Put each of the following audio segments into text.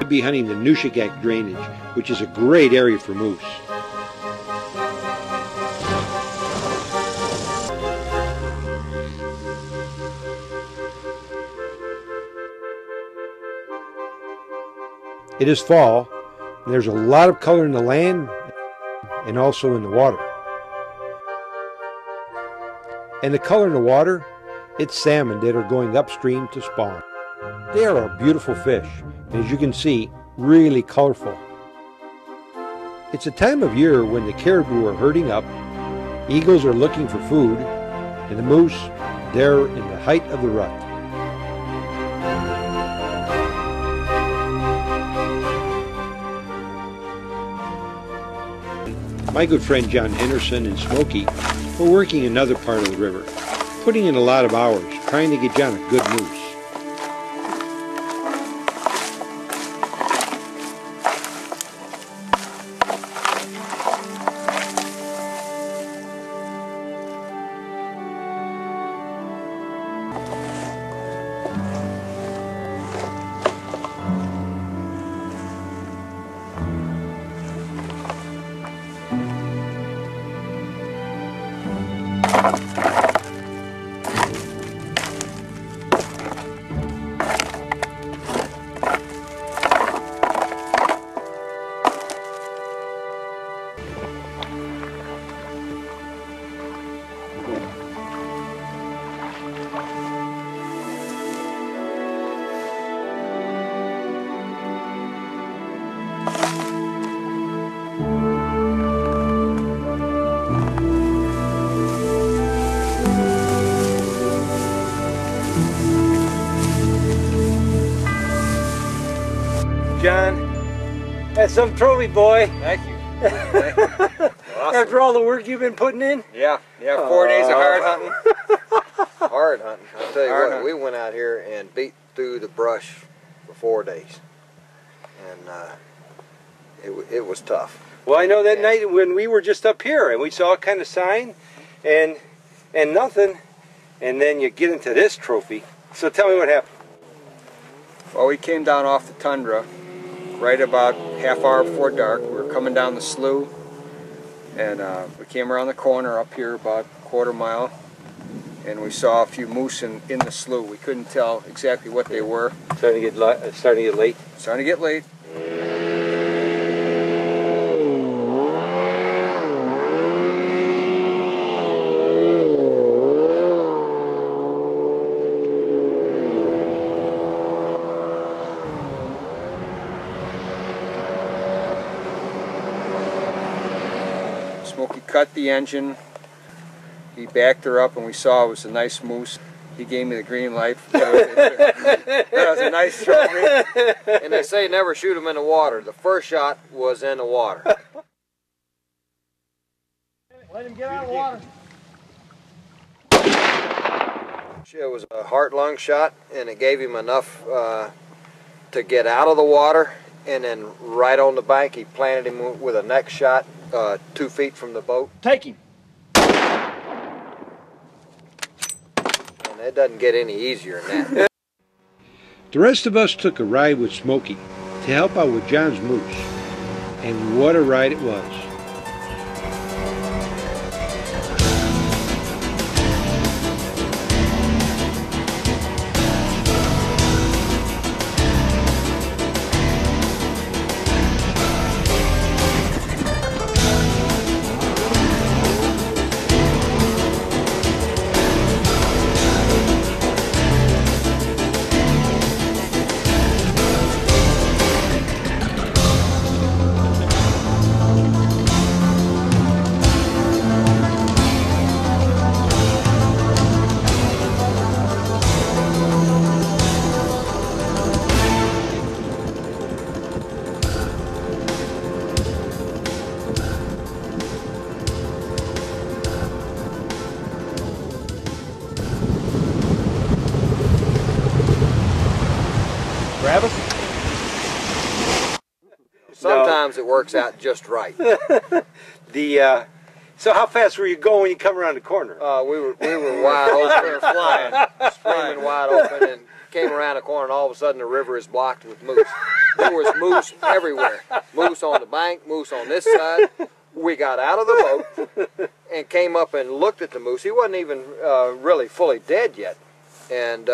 to be hunting the Nushagak drainage, which is a great area for moose. It is fall, and there's a lot of color in the land and also in the water. And the color in the water, it's salmon that are going upstream to spawn. They are a beautiful fish, and as you can see, really colorful. It's a time of year when the caribou are herding up, eagles are looking for food, and the moose, they're in the height of the rut. My good friend John Henderson and Smokey were working another part of the river, putting in a lot of hours trying to get John a good moose. John, that's some trophy, boy. Thank you. Awesome. After all the work you've been putting in? Yeah, 4 days of hard hunting. Hard hunting. I'll tell you what, we went out here and beat through the brush for 4 days. And it was tough. Well, I know that night when we were just up here and we saw a kind of sign and nothing, and then you get into this trophy. So tell me what happened. Well, we came down off the tundra right about half hour before dark. We were coming down the slough, and we came around the corner up here about a quarter mile, and we saw a few moose in the slough. We couldn't tell exactly what they were. Starting to get late? Starting to get late. Smokey cut the engine, he backed her up, and we saw it was a nice moose. He gave me the green light. That was a nice trophy. And they say never shoot them in the water. The first shot was in the water. Let him get out of the water. It was a heart-lung shot, and it gave him enough to get out of the water, and then right on the bank he planted him with a neck shot 2 feet from the boat. Take him. And it doesn't get any easier than that. The rest of us took a ride with Smokey to help out with John's moose, and what a ride it was. Travis? Sometimes it works out just right. So how fast were you going when you come around the corner? We were wide open and flying, screaming wide open, and came around the corner, and all of a sudden the river is blocked with moose. There was moose everywhere. Moose on the bank, moose on this side. We got out of the boat and came up and looked at the moose. He wasn't even really fully dead yet. And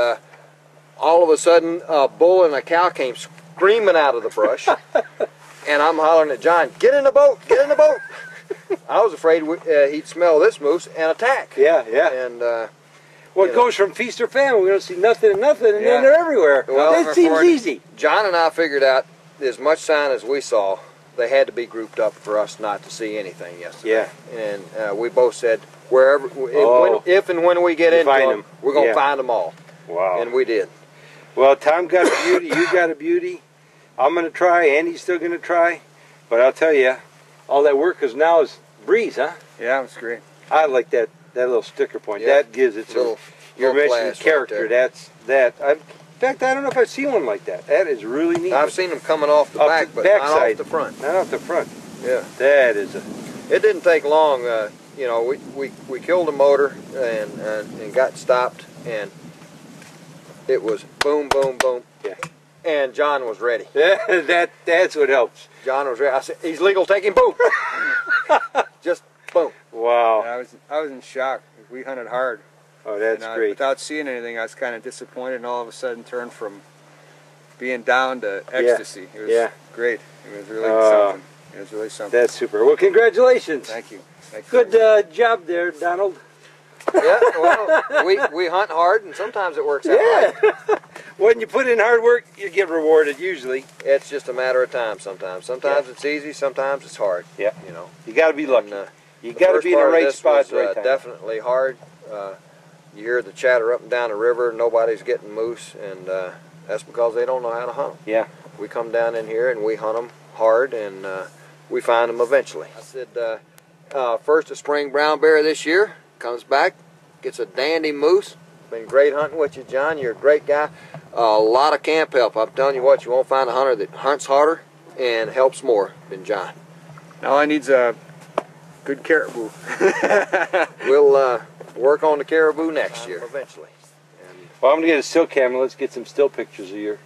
all of a sudden, a bull and a cow came screaming out of the brush. And I'm hollering at John, get in the boat, get in the boat. I was afraid he'd smell this moose and attack. Yeah, yeah. And well, it goes from feast or famine. We're going to see nothing and nothing, and then they're everywhere. Well, that seems easy. John and I figured out as much sign as we saw, they had to be grouped up for us not to see anything yesterday. Yeah. And we both said, wherever, if and when we get into them, we're going to find them all. Wow. And we did. Well, Tom got a beauty, you got a beauty. I'm going to try, Andy's still going to try. But I'll tell you, all that work is now is breeze, huh? Yeah, it's great. I like that little sticker point. Yeah. That gives it some, you're mentioning character. Right in fact, I don't know if I've seen one like that. That is really neat. I've seen them coming off the back, but not off the front. Not off the front. Yeah. That is a... It didn't take long. You know, we killed the motor and got stopped, and it was boom, boom, boom. Yeah. And John was ready. That's what helps. John was ready. I said, he's legal taking boom. Just boom. Wow. And I was in shock. We hunted hard. Oh, that's great. Without seeing anything, I was kind of disappointed, and all of a sudden turned from being down to ecstasy. It was great. It was really something. It was really something. That's super. Well, congratulations. Thank you. Good job there, Donald. Yeah, well, we hunt hard, and sometimes it works out right. When you put in hard work, you get rewarded, usually. It's just a matter of time sometimes. Sometimes it's easy, sometimes it's hard. Yeah. You know. You got to be lucky. And, you got to be in the right spot at the right time. Definitely hard. You hear the chatter up and down the river, nobody's getting moose, and that's because they don't know how to hunt them. Yeah. We come down in here and we hunt them hard, and we find them eventually. I said, first a spring brown bear this year, comes back, gets a dandy moose. Been great hunting with you, John. You're a great guy. A lot of camp help. I'm telling you what, you won't find a hunter that hunts harder and helps more than John. All I need's a good caribou. We'll work on the caribou next year, eventually. Well, I'm going to get a still camera. Let's get some still pictures of you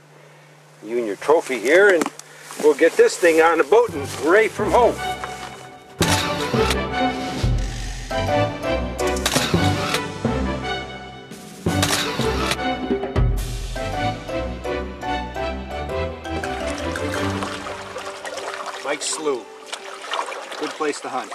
and your trophy here, and we'll get this thing on the boat and hooray from home. Mike's Slough. Good place to hunt.